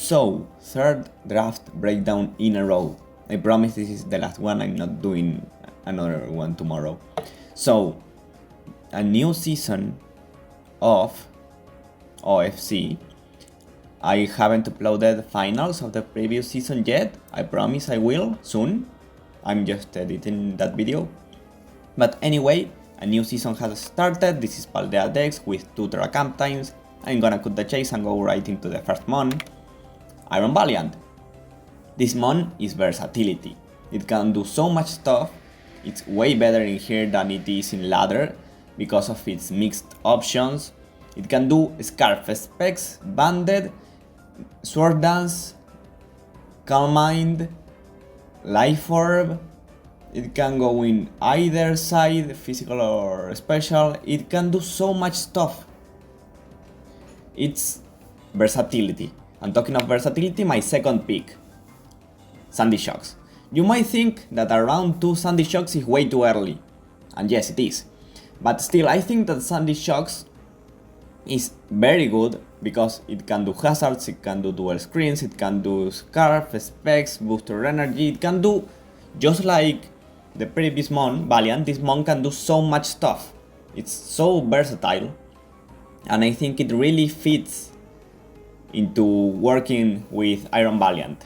So, third draft breakdown in a row. I promise this is the last one, I'm not doing another one tomorrow. So, a new season of OFC. I haven't uploaded finals of the previous season yet. I promise I will soon. I'm just editing that video. But anyway, a new season has started. This is Paldea Dex with 2 Terra Campaigns. I'm gonna cut the chase and go right into the first mon. Iron Valiant. This mon is versatility. It can do so much stuff. It's way better in here than it is in ladder because of its mixed options. It can do Scarf specs, Banded, Sword Dance, Calm Mind, Life Orb. It can go in either side, physical or special. It can do so much stuff. It's versatility. And talking of versatility, my second pick, Sandy Shocks. You might think that around 2 Sandy Shocks is way too early. And yes, it is. But still, I think that Sandy Shocks is very good because it can do hazards, it can do dual screens, it can do scarf, specs, booster energy, it can do just like the previous mon, Valiant. This mon can do so much stuff. It's so versatile, and I think it really fits into working with Iron Valiant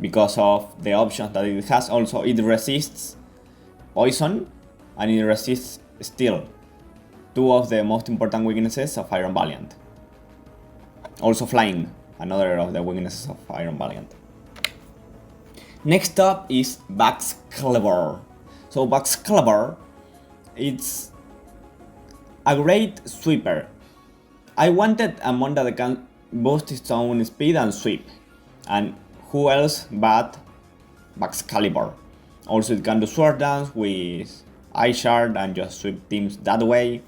because of the options that it has. Also, it resists poison and it resists steel, 2 of the most important weaknesses of Iron Valiant. Also flying, another of the weaknesses of Iron Valiant. Next up is Baxcalibur. So Baxcalibur, it's a great sweeper. I wanted a mon that can boost its own speed and sweep, and who else but Baxcalibur. Also it can do Sword Dance with Ice Shard and just sweep teams that way.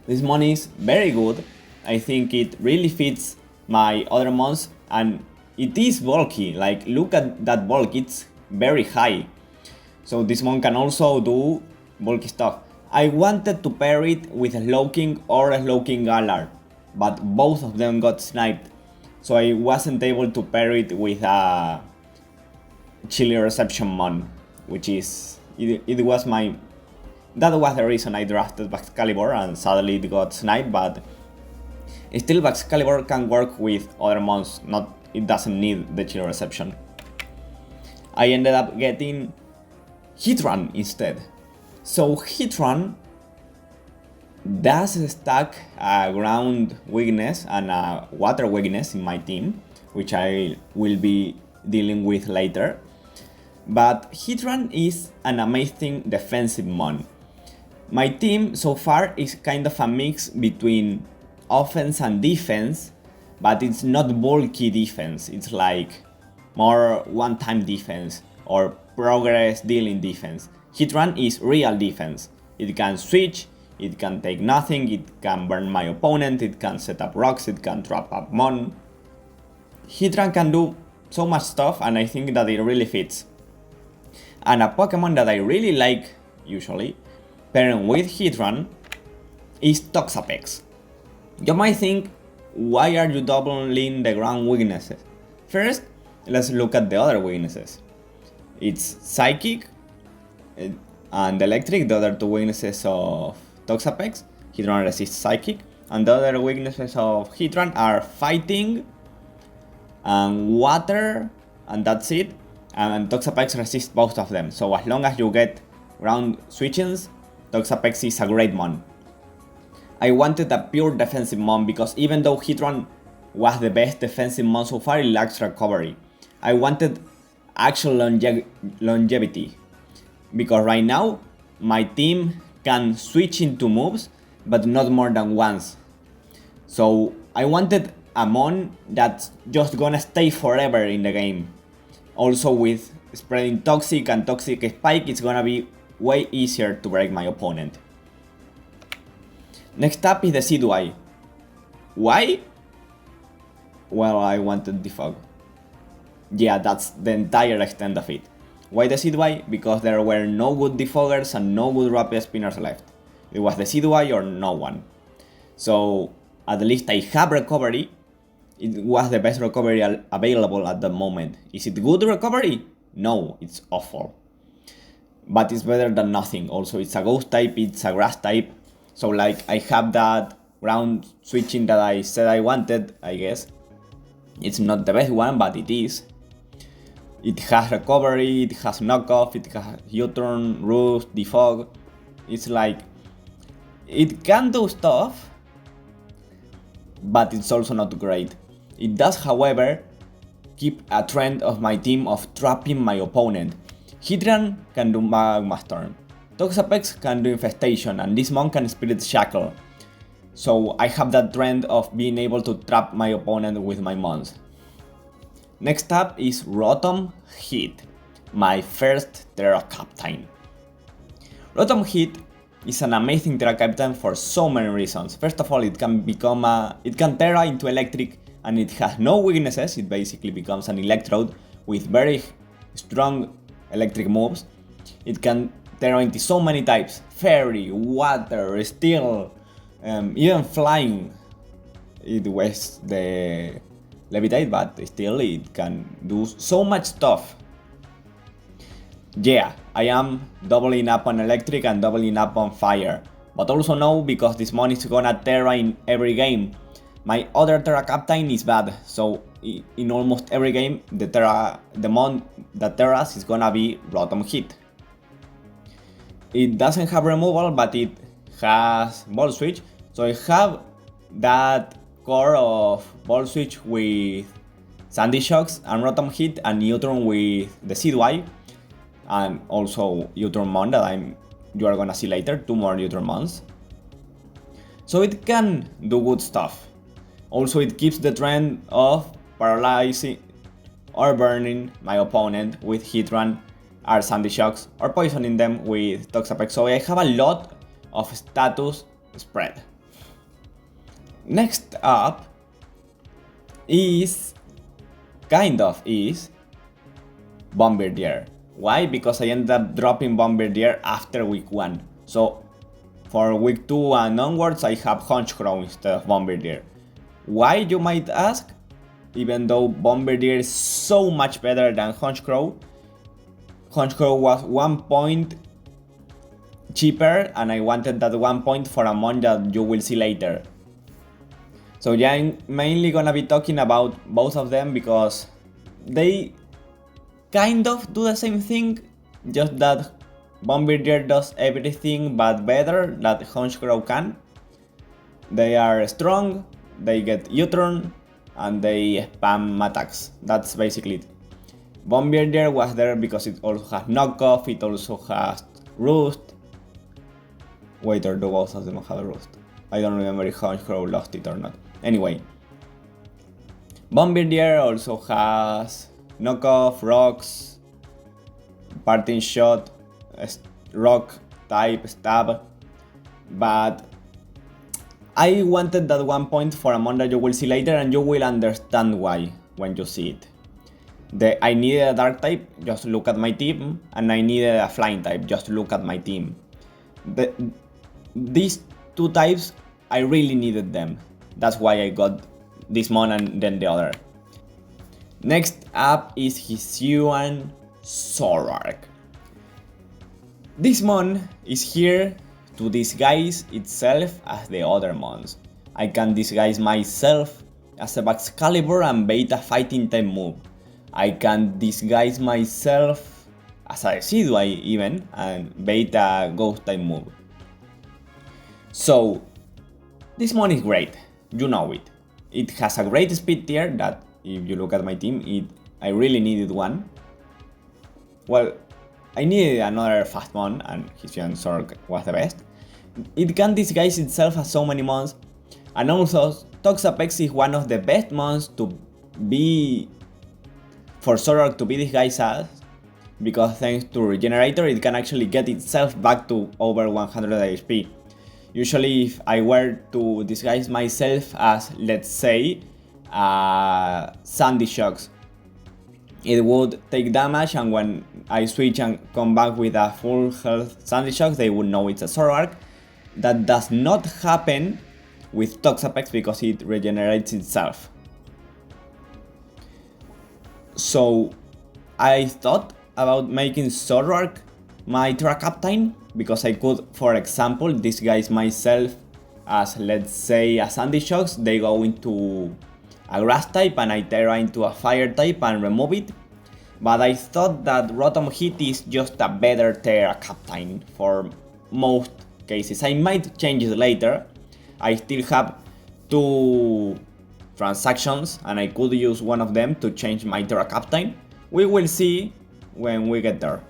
This mon is very good. I think it really fits my other mons, and it is bulky. Like, look at that bulk, it's very high. So this mon can also do bulky stuff. I wanted to pair it with Slowking or Slowking Galar, but both of them got sniped, so I wasn't able to pair it with a Chilly Reception mon, which is, it was my, that was the reason I drafted Baxcalibur, and sadly it got sniped, but still Baxcalibur can work with other mons, it doesn't need the Chilly Reception. I ended up getting Heatran instead. So Heatran does stack a ground weakness and a water weakness in my team, which I will be dealing with later. But Heatran is an amazing defensive mon. My team so far is kind of a mix between offense and defense, but it's not bulky defense. It's like more one-time defense or progress dealing defense. Heatran is real defense. It can switch, it can take nothing, it can burn my opponent, it can set up rocks, it can trap up mon. Heatran can do so much stuff, and I think that it really fits. And a Pokemon that I really like, usually, pairing with Heatran, is Toxapex. You might think, why are you doubling the ground weaknesses? First, let's look at the other weaknesses. It's Psychic and Electric, the other 2 weaknesses of Toxapex. Heatran resists Psychic, and the other weaknesses of Heatran are Fighting and Water, and that's it. And Toxapex resists both of them, so as long as you get ground switchings, Toxapex is a great mon. I wanted a pure defensive mon because even though Heatran was the best defensive mon so far, it lacks recovery. I wanted actual longevity, because right now my team can switch into moves, but not more than once. So I wanted a mon that's just gonna stay forever in the game. Also with spreading Toxic and Toxic Spike, it's gonna be way easier to break my opponent. Next up is the Decidueye. Why? Well, I wanted Defog. Yeah, that's the entire extent of it. Why the Decidueye? Because there were no good Defoggers and no good Rapid Spinners left. It was the Decidueye or no one. So at least I have recovery, it was the best recovery available at the moment. Is it good recovery? No, it's awful. But it's better than nothing. Also, it's a ghost type, it's a grass type. So like I have that ground switching that I said I wanted, I guess. It's not the best one, but it is. It has recovery, it has knockoff, it has U-turn, roost, defog. It's like, it can do stuff, but it's also not great. It does, however, keep a trend of my team of trapping my opponent. Hydran can do Magma Storm, Toxapex can do Infestation, and this Monk can Spirit Shackle. So I have that trend of being able to trap my opponent with my mons. Next up is Rotom Hit, my first Terra Captain. Rotom Hit is an amazing Terra Captain for so many reasons. First of all, it can Terra into Electric, and it has no weaknesses. It basically becomes an Electrode with very strong electric moves. It can Terra into so many types: Fairy, Water, Steel, even Flying. It wastes the Levitate, but still it can do so much stuff. Yeah, I am doubling up on Electric and doubling up on Fire, but also know, because this mon is gonna Terra in every game, my other Terra Captain is bad, so in almost every game the mon that Terras is gonna be Rotom Hit. It doesn't have removal, but it has Ball Switch, so I have that core of Ball Switch with Sandy Shocks and Rotom Hit, and U-turn with the Seedway, and also U-turn Mon that you are gonna see later, 2 more U-turn Mons. So it can do good stuff. Also, it keeps the trend of paralyzing or burning my opponent with Hit Run or Sandy Shocks, or poisoning them with Toxapex, so I have a lot of status spread. Next up is Bombardier. Why? Because I ended up dropping Bombardier after week 1. So for week 2 and onwards, I have Honchcrow instead of Bombardier. Why, you might ask? Even though Bombardier is so much better than Honchcrow, Honchcrow was 1 point cheaper, and I wanted that 1 point for a mon that you will see later. So yeah, I'm mainly gonna be talking about both of them because they kind of do the same thing, just that Bombardier does everything but better that Honchcrow can. They are strong, they get U-turn, and they spam attacks. That's basically it. Bombardier was there because it also has knockoff, it also has roost. Wait, or do both of them have roost? I don't remember if Honchcrow lost it or not. Anyway, Bombardier also has knockoff, rocks, parting shot, rock type, stab, but I wanted that 1 point for a mon that you will see later, and you will understand why when you see it. I needed a dark type, just look at my team, and I needed a flying type, just look at my team. These 2 types, I really needed them. That's why I got this mon and then the other. Next up is Hisuian Zoroark. This mon is here to disguise itself as the other mons. I can disguise myself as a Baxcalibur and bait a fighting type move. I can disguise myself as a Seedway even and bait a ghost type move. So this mon is great, you know it. It has a great speed tier that, if you look at my team, I really needed one. Well, I needed another fast mon, and Hisuian Zoroark was the best. It can disguise itself as so many mons, and also Toxapex is one of the best mons for Zoroark to be disguised as, because thanks to Regenerator it can actually get itself back to over 100 HP. Usually if I were to disguise myself as, let's say, Sandy Shocks, it would take damage, and when I switch and come back with a full health Sandy Shocks, they would know it's a Zoroark. That does not happen with Toxapex because it regenerates itself. So I thought about making Zoroark my Terra Captain, because I could, for example, disguise myself as, let's say, a Sandy Shocks. They go into a grass type and I Terra into a fire type and remove it. But I thought that Rotom Heat is just a better Terra Captain for most cases. I might change it later. I still have 2 transactions and I could use one of them to change my Terra Captain. We will see when we get there.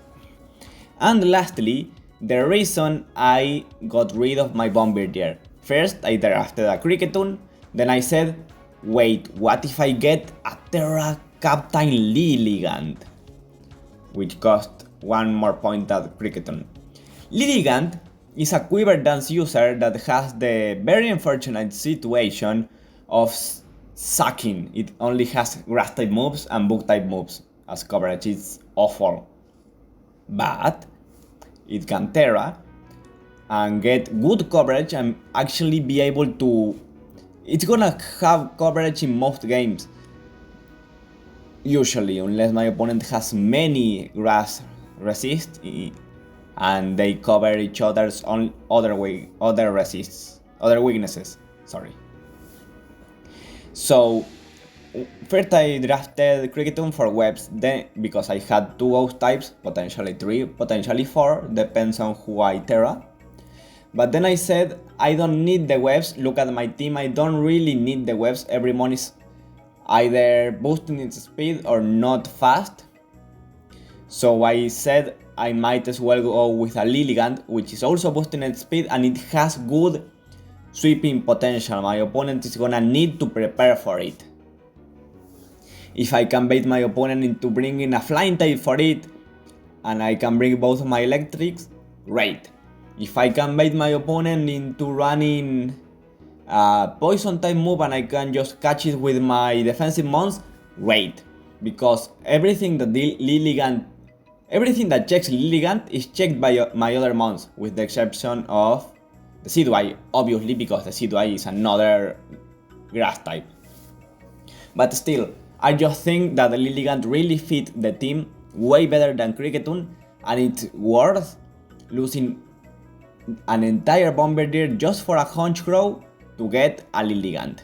And lastly, the reason I got rid of my Bombardier. First, I drafted a Cricketune, then I said, wait, what if I get a Terra Captain Lilligant? Which cost 1 more point than Cricketune. Lilligant is a Quiver Dance user that has the very unfortunate situation of sucking. It only has grass type moves and bug type moves as coverage. It's awful. But it can Terra and get good coverage and actually be able to... It's gonna have coverage in most games. Usually, unless my opponent has many grass resists and they cover each other's other weaknesses. Sorry. So first I drafted Cricketune for webs, then because I had 2 ghost types, potentially 3, potentially 4, depends on who I Terra. But then I said, I don't need the webs, look at my team, I don't really need the webs, everyone is either boosting its speed or not fast. So I said I might as well go with a Lilligant, which is also boosting its speed and it has good sweeping potential. My opponent is gonna need to prepare for it. If I can bait my opponent into bringing a flying type for it, and I can bring both of my electrics, great. If I can bait my opponent into running a poison type move and I can just catch it with my defensive mons, great. Because everything that checks Lilligant is checked by my other mons, with the exception of the Sidway, obviously, because the Sidway is another grass type. But still, I just think that the Lilligant really fit the team way better than Cricketune, and it's worth losing an entire Bombardier just for a Honchcrow to get a Lilligant.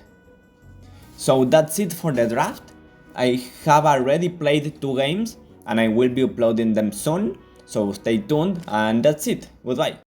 So that's it for the draft. I have already played 2 games and I will be uploading them soon, so stay tuned, and that's it. Goodbye.